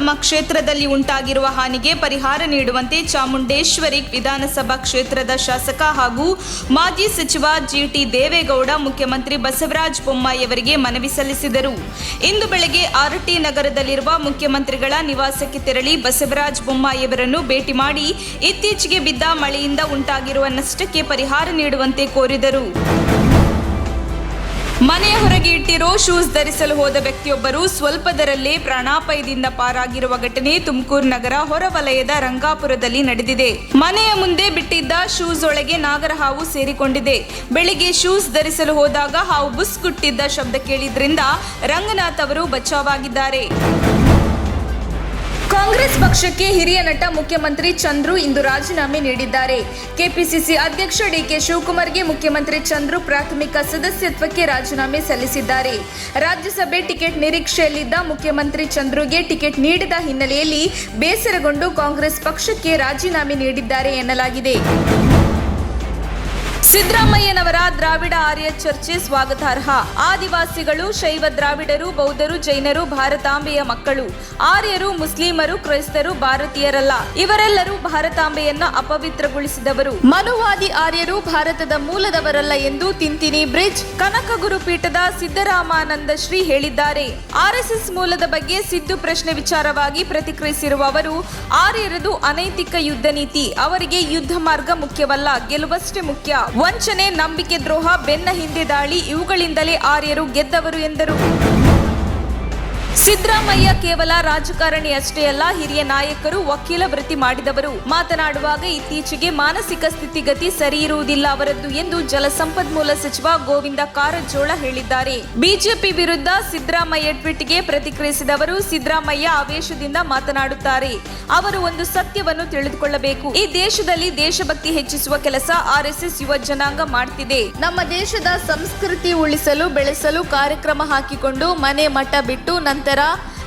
ತಮ್ಮ ಕ್ಷೇತ್ರದಲ್ಲಿ ಉಂಟಾಗಿರುವ ಹಾನಿಗೆ ಪರಿಹಾರ ನೀಡುವಂತೆ ಚಾಮುಂಡೇಶ್ವರಿ ವಿಧಾನಸಭಾ ಕ್ಷೇತ್ರದ ಶಾಸಕ ಹಾಗೂ ಮಾಜಿ ಸಚಿವ ಜಿಟಿ ದೇವೇಗೌಡ ಮುಖ್ಯಮಂತ್ರಿ ಬಸವರಾಜ ಬೊಮ್ಮಾಯಿಯವರಿಗೆ ಮನವಿ ಸಲ್ಲಿಸಿದರು. ಇಂದು ಬೆಳಗ್ಗೆ ಆರ್ಟಿ ನಗರದಲ್ಲಿರುವ ಮುಖ್ಯಮಂತ್ರಿಗಳ ನಿವಾಸಕ್ಕೆ ತೆರಳಿ ಬಸವರಾಜ ಬೊಮ್ಮಾಯಿಯವರನ್ನು ಭೇಟಿ ಮಾಡಿ ಇತ್ತೀಚೆಗೆ ಬಿದ್ದ ಮಳೆಯಿಂದ ಉಂಟಾಗಿರುವ ನಷ್ಟಕ್ಕೆ ಪರಿಹಾರ ನೀಡುವಂತೆ ಕೋರಿದರು. ಮನೆಯ ಹೊರಗೆ ಇಟ್ಟಿರೋ ಶೂಸ್ ಧರಿಸಲು ಹೋದ ವ್ಯಕ್ತಿಯೊಬ್ಬರು ಸ್ವಲ್ಪದರಲ್ಲೇ ಪ್ರಾಣಾಪಾಯದಿಂದ ಪಾರಾಗಿರುವ ಘಟನೆ ತುಮಕೂರು ನಗರ ಹೊರವಲಯದ ರಂಗಾಪುರದಲ್ಲಿ ನಡೆದಿದೆ. ಮನೆಯ ಮುಂದೆ ಬಿಟ್ಟಿದ್ದ ಶೂಸ್ ಒಳಗೆ ನಾಗರಹಾವು ಸೇರಿಕೊಂಡಿದೆ. ಬೆಳಿಗ್ಗೆ ಶೂಸ್ ಧರಿಸಲು ಹೋದಾಗ ಹಾವು ಬುಸ್ ಗುಟ್ಟಿದ್ದ ಶಬ್ದ ಕೇಳಿದ್ರಿಂದ ರಂಗನಾಥ್ ಅವರು ಬಚಾವಾಗಿದ್ದಾರೆ. ಕಾಂಗ್ರೆಸ್ ಪಕ್ಷಕ್ಕೆ ಹಿರಿಯ ನಟ ಮುಖ್ಯಮಂತ್ರಿ ಚಂದ್ರು ಇಂದು ರಾಜೀನಾಮೆ ನೀಡಿದ್ದಾರೆ. ಕೆಪಿಸಿಸಿ ಅಧ್ಯಕ್ಷ ಡಿಕೆ ಶಿವಕುಮಾರ್ಗೆ ಮುಖ್ಯಮಂತ್ರಿ ಚಂದ್ರು ಪ್ರಾಥಮಿಕ ಸದಸ್ಯತ್ವಕ್ಕೆ ರಾಜೀನಾಮೆ ಸಲ್ಲಿಸಿದ್ದಾರೆ. ರಾಜ್ಯಸಭೆ ಟಿಕೆಟ್ ನಿರೀಕ್ಷೆಯಲ್ಲಿದ್ದ ಮುಖ್ಯಮಂತ್ರಿ ಚಂದ್ರುಗೆ ಟಿಕೆಟ್ ನೀಡದ ಹಿನ್ನೆಲೆಯಲ್ಲಿ ಬೇಸರಗೊಂಡು ಕಾಂಗ್ರೆಸ್ ಪಕ್ಷಕ್ಕೆ ರಾಜೀನಾಮೆ ನೀಡಿದ್ದಾರೆ ಎನ್ನಲಾಗಿದೆ. ಸಿದ್ದರಾಮಯ್ಯನವರ ದ್ರಾವಿಡ ಆರ್ಯ ಚರ್ಚೆ ಸ್ವಾಗತಾರ್ಹ. ಆದಿವಾಸಿಗಳು, ಶೈವ ದ್ರಾವಿಡರು, ಬೌದ್ಧರು, ಜೈನರು ಭಾರತಾಂಬೆಯ ಮಕ್ಕಳು. ಆರ್ಯರು, ಮುಸ್ಲಿಮರು, ಕ್ರೈಸ್ತರು ಭಾರತೀಯರಲ್ಲ. ಇವರೆಲ್ಲರೂ ಭಾರತಾಂಬೆಯನ್ನ ಅಪವಿತ್ರಗೊಳಿಸಿದವರು. ಮನುವಾದಿ ಆರ್ಯರು ಭಾರತದ ಮೂಲದವರಲ್ಲ ಎಂದು ತಿಂತಿನಿ ಬ್ರಿಡ್ಜ್ ಕನಕಗುರು ಪೀಠದ ಸಿದ್ದರಾಮಾನಂದ ಶ್ರೀ ಹೇಳಿದ್ದಾರೆ. ಆರ್ಎಸ್ಎಸ್ ಮೂಲದ ಬಗ್ಗೆ ಸಿದ್ದು ಪ್ರಶ್ನೆ ವಿಚಾರವಾಗಿ ಪ್ರತಿಕ್ರಿಯಿಸಿರುವ ಅವರು, ಆರ್ಯರದು ಅನೈತಿಕ ಯುದ್ಧ ನೀತಿ. ಅವರಿಗೆ ಯುದ್ಧ ಮಾರ್ಗ ಮುಖ್ಯವಲ್ಲ, ಗೆಲುವಷ್ಟೇ ಮುಖ್ಯ. ವಂಚನೆ, ನಂಬಿಕೆ ದ್ರೋಹ, ಬೆನ್ನ ಹಿಂದೆ ದಾಳಿ ಇವುಗಳಿಂದಲೇ ಆರ್ಯರು ಗೆದ್ದವರು ಎಂದರು. ಸಿದ್ದರಾಮಯ್ಯ ಕೇವಲ ರಾಜಕಾರಣಿ ಅಷ್ಟೇ ಅಲ್ಲ, ಹಿರಿಯ ನಾಯಕರು, ವಕೀಲ ವೃತ್ತಿ ಮಾಡಿದವರು. ಮಾತನಾಡುವಾಗ ಇತ್ತೀಚೆಗೆ ಮಾನಸಿಕ ಸ್ಥಿತಿಗತಿ ಸರಿ ಇರುವುದಿಲ್ಲ ಅವರದ್ದು ಎಂದು ಜಲಸಂಪನ್ಮೂಲ ಸಚಿವ ಗೋವಿಂದ ಕಾರಜೋಳ ಹೇಳಿದ್ದಾರೆ. ಬಿಜೆಪಿ ವಿರುದ್ಧ ಸಿದ್ದರಾಮಯ್ಯ ಟ್ವೀಟ್ಗೆ ಪ್ರತಿಕ್ರಿಯಿಸಿದ ಅವರು, ಸಿದ್ದರಾಮಯ್ಯ ಆವೇಶದಿಂದ ಮಾತನಾಡುತ್ತಾರೆ. ಅವರು ಒಂದು ಸತ್ಯವನ್ನು ತಿಳಿದುಕೊಳ್ಳಬೇಕು. ಈ ದೇಶದಲ್ಲಿ ದೇಶಭಕ್ತಿ ಹೆಚ್ಚಿಸುವ ಕೆಲಸ ಆರ್ಎಸ್ಎಸ್ ಯುವ ಜನಾಂಗ ಮಾಡ್ತಿದೆ. ನಮ್ಮ ದೇಶದ ಸಂಸ್ಕೃತಿ ಉಳಿಸಲು ಬೆಳೆಸಲು ಕಾರ್ಯಕ್ರಮ ಹಾಕಿಕೊಂಡು ಮನೆ ಮಠ ಬಿಟ್ಟು ನಂತರ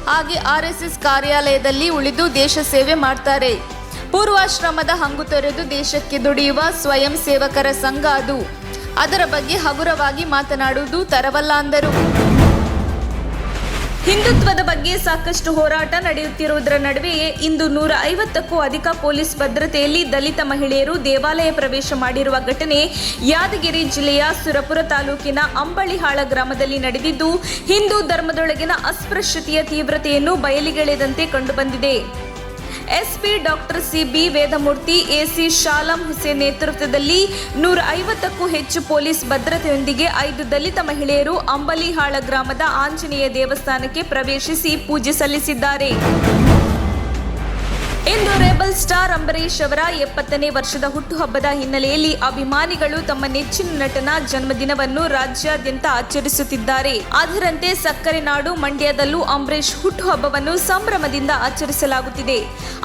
ಹಾಗೆ ಆರ್ಎಸ್ಎಸ್ ಕಾರ್ಯಾಲಯದಲ್ಲಿ ಉಳಿದು ದೇಶ ಸೇವೆ ಮಾಡ್ತಾರೆ. ಪೂರ್ವಾಶ್ರಮದ ಹಂಗು ತೊರೆದು ದೇಶಕ್ಕೆ ದುಡಿಯುವ ಸ್ವಯಂ ಸೇವಕರ ಸಂಘ ಅದು. ಅದರ ಬಗ್ಗೆ ಹಗುರವಾಗಿ ಮಾತನಾಡುವುದು ತರವಲ್ಲ ಅಂದರು. ಹಿಂದುತ್ವದ ಬಗ್ಗೆ ಸಾಕಷ್ಟು ಹೋರಾಟ ನಡೆಯುತ್ತಿರುವುದರ ನಡುವೆಯೇ ಇಂದು 150ಕ್ಕೂ ಅಧಿಕ ಪೊಲೀಸ್ ಭದ್ರತೆಯಲ್ಲಿ ದಲಿತ ಮಹಿಳೆಯರು ದೇವಾಲಯ ಪ್ರವೇಶ ಮಾಡಿರುವ ಘಟನೆ ಯಾದಗಿರಿ ಜಿಲ್ಲೆಯ ಸುರಪುರ ತಾಲೂಕಿನ ಅಂಬಳಿಹಾಳ ಗ್ರಾಮದಲ್ಲಿ ನಡೆದಿದ್ದು, ಹಿಂದೂ ಧರ್ಮದೊಳಗಿನ ಅಸ್ಪೃಶ್ಯತೆಯ ತೀವ್ರತೆಯನ್ನು ಬಯಲಿಗೆಳೆದಂತೆ ಕಂಡುಬಂದಿದೆ. SP doctor CB Vedamurthy, AC Shalam Hussain ನೇತೃತ್ವದಲ್ಲಿ 150ಕ್ಕೂ ಹೆಚ್ಚು ಪೊಲೀಸ್ ಭದ್ರತೆಯೊಂದಿಗೆ 5 ದಲಿತ ಮಹಿಳೆಯರು ಅಂಬಲಿಹಾಳ ಗ್ರಾಮದ ಆಂಜನೇಯ ದೇವಸ್ಥಾನಕ್ಕೆ ಪ್ರವೇಶಿಸಿ ಪೂಜೆ ಸಲ್ಲಿಸಿದ್ದಾರೆ. ಇಂದು ರೆಬಲ್ ಸ್ಟಾರ್ ಅಂಬರೀಶ್ ಅವರ 70ನೇ ವರ್ಷದ ಹುಟ್ಟುಹಬ್ಬದ ಹಿನ್ನೆಲೆಯಲ್ಲಿ ಅಭಿಮಾನಿಗಳು ತಮ್ಮ ನೆಚ್ಚಿನ ನಟನ ಜನ್ಮದಿನವನ್ನು ರಾಜ್ಯಾದ್ಯಂತ ಆಚರಿಸುತ್ತಿದ್ದಾರೆ. ಅದರಂತೆ ಸಕ್ಕರೆ ನಾಡು ಮಂಡ್ಯದಲ್ಲೂ ಅಂಬರೀಶ್ ಹುಟ್ಟುಹಬ್ಬವನ್ನು ಸಂಭ್ರಮದಿಂದ ಆಚರಿಸಲಾಗುತ್ತಿದೆ.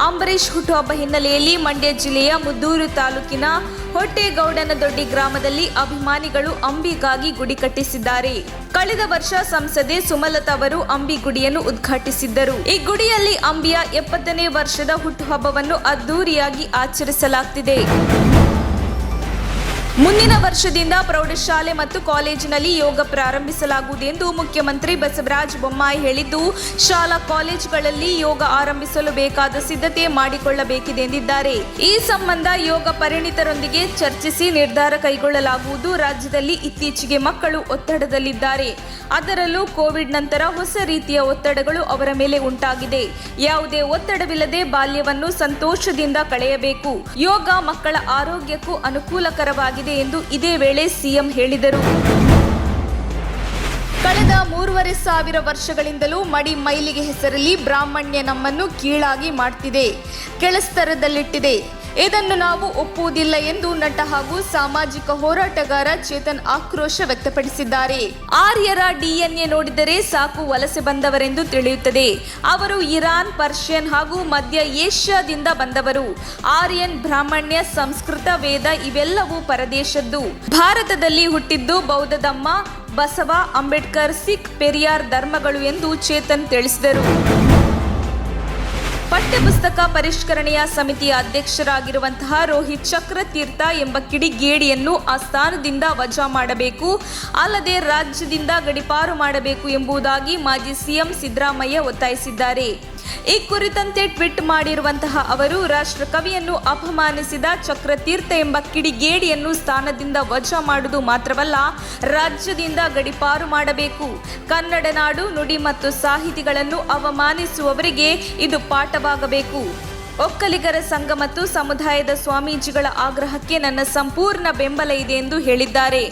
ಅಂಬರೀಶ್ ಹುಟ್ಟುಹಬ್ಬ ಹಿನ್ನೆಲೆಯಲ್ಲಿ ಮಂಡ್ಯ ಜಿಲ್ಲೆಯ ಮುದ್ದೂರು ತಾಲೂಕಿನ ಹೊಟ್ಟೆಗೌಡನದೊಡ್ಡಿ ಗ್ರಾಮದಲ್ಲಿ ಅಭಿಮಾನಿಗಳು ಅಂಬಿಗಾಗಿ ಗುಡಿ ಕಟ್ಟಿಸಿದ್ದಾರೆ. ಕಳೆದ ವರ್ಷ ಸಂಸದೆ ಸುಮಲತಾ ಅವರು ಅಂಬಿ ಗುಡಿಯನ್ನು ಉದ್ಘಾಟಿಸಿದ್ದರು. ಈ ಗುಡಿಯಲ್ಲಿ ಅಂಬಿಯ 70ನೇ ವರ್ಷದ ಹುಟ್ಟುಹಬ್ಬವನ್ನು ಅದ್ದೂರಿಯಾಗಿ ಆಚರಿಸಲಾಗುತ್ತಿದೆ. ಮುಂದಿನ ವರ್ಷದಿಂದ ಪ್ರೌಢಶಾಲೆ ಮತ್ತು ಕಾಲೇಜಿನಲ್ಲಿ ಯೋಗ ಪ್ರಾರಂಭಿಸಲಾಗುವುದು ಎಂದು ಮುಖ್ಯಮಂತ್ರಿ ಬಸವರಾಜ ಬೊಮ್ಮಾಯಿ ಹೇಳಿದ್ದು, ಶಾಲಾ ಕಾಲೇಜುಗಳಲ್ಲಿ ಯೋಗ ಆರಂಭಿಸಲು ಬೇಕಾದ ಸಿದ್ಧತೆ ಮಾಡಿಕೊಳ್ಳಬೇಕಿದೆ ಎಂದಿದ್ದಾರೆ. ಈ ಸಂಬಂಧ ಯೋಗ ಪರಿಣಿತರೊಂದಿಗೆ ಚರ್ಚಿಸಿ ನಿರ್ಧಾರ ಕೈಗೊಳ್ಳಲಾಗುವುದು. ರಾಜ್ಯದಲ್ಲಿ ಇತ್ತೀಚೆಗೆ ಮಕ್ಕಳು ಒತ್ತಡದಲ್ಲಿದ್ದಾರೆ. ಅದರಲ್ಲೂ ಕೋವಿಡ್ ನಂತರ ಹೊಸ ರೀತಿಯ ಒತ್ತಡಗಳು ಅವರ ಮೇಲೆ ಉಂಟಾಗಿದೆ. ಯಾವುದೇ ಒತ್ತಡವಿಲ್ಲದೆ ಬಾಲ್ಯವನ್ನು ಸಂತೋಷದಿಂದ ಕಳೆಯಬೇಕು. ಯೋಗ ಮಕ್ಕಳ ಆರೋಗ್ಯಕ್ಕೂ ಅನುಕೂಲಕರವಾಗಿದೆ ಎಂದು ಇದೇ ವೇಳೆ ಸಿಎಂ ಹೇಳಿದರು. ಕಳೆದ 3,500 ವರ್ಷಗಳಿಂದಲೂ ಮಡಿ ಮೈಲಿಗೆ ಹೆಸರಲ್ಲಿ ಬ್ರಾಹ್ಮಣ್ಯ ನಮ್ಮನ್ನು ಕೀಳಾಗಿ ಮಾಡ್ತಿದೆ, ಕೆಳಸ್ತರದಲ್ಲಿಟ್ಟಿದೆ. ಇದನ್ನು ನಾವು ಒಪ್ಪುವುದಿಲ್ಲ ಎಂದು ನಟ ಹಾಗೂ ಸಾಮಾಜಿಕ ಹೋರಾಟಗಾರ ಚೇತನ್ ಆಕ್ರೋಶ ವ್ಯಕ್ತಪಡಿಸಿದ್ದಾರೆ. ಆರ್ಯರ ಡಿಎನ್ಎ ನೋಡಿದರೆ ಸಾಕು ವಲಸೆ ಬಂದವರೆಂದು ತಿಳಿಯುತ್ತದೆ. ಅವರು ಇರಾನ್, ಪರ್ಷಿಯನ್ ಹಾಗೂ ಮಧ್ಯ ಏಷ್ಯಾದಿಂದ ಬಂದವರು. ಆರ್ಯನ್, ಬ್ರಾಹ್ಮಣ್ಯ, ಸಂಸ್ಕೃತ, ವೇದ ಇವೆಲ್ಲವೂ ಪರದೇಶದ್ದು. ಭಾರತದಲ್ಲಿ ಹುಟ್ಟಿದ್ದು ಬೌದ್ಧ ಧಮ್ಮ, ಬಸವ, ಅಂಬೇಡ್ಕರ್, ಸಿಖ್, ಪೆರಿಯಾರ್ ಧರ್ಮಗಳು ಎಂದು ಚೇತನ್ ತಿಳಿಸಿದರು. ಪಠ್ಯಪುಸ್ತಕ ಪರಿಷ್ಕರಣೆಯ ಸಮಿತಿಯ ಅಧ್ಯಕ್ಷರಾಗಿರುವಂತಹ ರೋಹಿತ್ ಚಕ್ರತೀರ್ಥ ಎಂಬ ಕಿಡಿಗೇಡಿಯನ್ನು ಆ ಸ್ಥಾನದಿಂದ ವಜಾ ಮಾಡಬೇಕು, ಅಲ್ಲದೆ ರಾಜ್ಯದಿಂದ ಗಡೀಪಾರು ಮಾಡಬೇಕು ಎಂಬುದಾಗಿ ಮಾಜಿ ಸಿಎಂ ಸಿದ್ದರಾಮಯ್ಯ ಒತ್ತಾಯಿಸಿದ್ದಾರೆ. ಈ ಕುರಿತಂತೆ ಟ್ವೀಟ್ ಮಾಡಿರುವಂತಹ ಅವರು ರಾಷ್ಟ್ರಕವಿಯನ್ನು ಅಪಮಾನಿಸಿದ ಚಕ್ರತೀರ್ಥ ಎಂಬ ಕಿಡಿಗೇಡಿಯನ್ನು ಸ್ಥಾನದಿಂದ ವಜಾ ಮಾಡುವುದು ಮಾತ್ರವಲ್ಲ, ರಾಜ್ಯದಿಂದ ಗಡೀಪಾರು ಮಾಡಬೇಕು. ಕನ್ನಡ ನಾಡು, ನುಡಿ ಮತ್ತು ಸಾಹಿತಿಗಳನ್ನು ಅವಮಾನಿಸುವವರಿಗೆ ಇದು ಪಾಠವಾಗಬೇಕು. ಒಕ್ಕಲಿಗರ ಸಂಘ ಮತ್ತು ಸಮುದಾಯದ ಸ್ವಾಮೀಜಿಗಳ ಆಗ್ರಹಕ್ಕೆ ನನ್ನ ಸಂಪೂರ್ಣ ಬೆಂಬಲ ಇದೆ ಎಂದು ಹೇಳಿದ್ದಾರೆ.